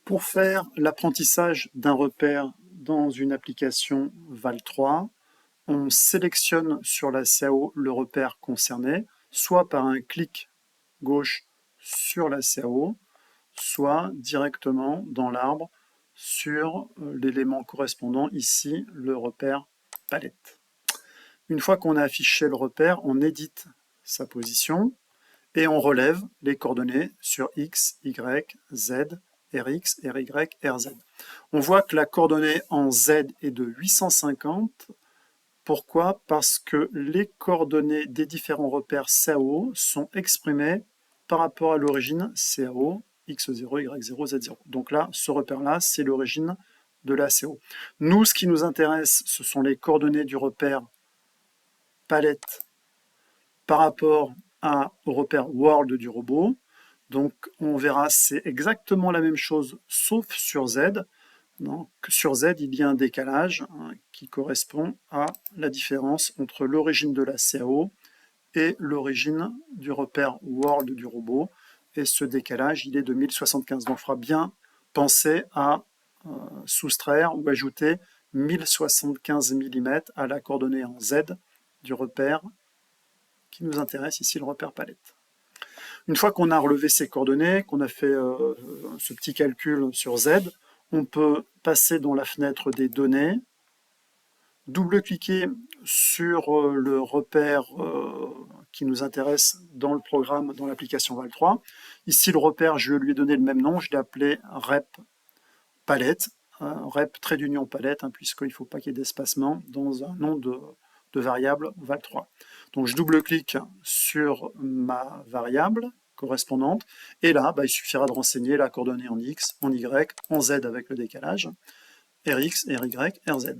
Pour faire l'apprentissage d'un repère dans une application Val3, on sélectionne sur la CAO le repère concerné, soit par un clic gauche sur la CAO, soit directement dans l'arbre sur l'élément correspondant, ici le repère palette. Une fois qu'on a affiché le repère, on édite sa position et on relève les coordonnées sur X, Y, Z, Rx, Ry, Rz. On voit que la coordonnée en Z est de 850. Pourquoi? Parce que les coordonnées des différents repères CAO sont exprimées par rapport à l'origine CAO, X0, Y0, Z0. Donc là, ce repère-là, c'est l'origine de la CAO. Nous, ce qui nous intéresse, ce sont les coordonnées du repère palette par rapport au repère world du robot. Donc on verra, c'est exactement la même chose, sauf sur Z. Donc, sur Z, il y a un décalage qui correspond à la différence entre l'origine de la CAO et l'origine du repère world du robot. Et ce décalage, il est de 1075. Donc il faudra bien penser à soustraire ou ajouter 1075 mm à la coordonnée en Z du repère qui nous intéresse, ici le repère palette. Une fois qu'on a relevé ces coordonnées, qu'on a fait ce petit calcul sur Z, on peut passer dans la fenêtre des données, double-cliquer sur le repère qui nous intéresse dans le programme, dans l'application Val3. Ici, le repère, je vais lui donner le même nom, je l'ai appelé rep palette, rep trait d'union palette, puisqu'il ne faut pas qu'il y ait d'espacement dans un nom de variable Val3. Donc je double-clique sur ma variable correspondante, et là, il suffira de renseigner la coordonnée en X, en Y, en Z avec le décalage, Rx, Ry, Rz.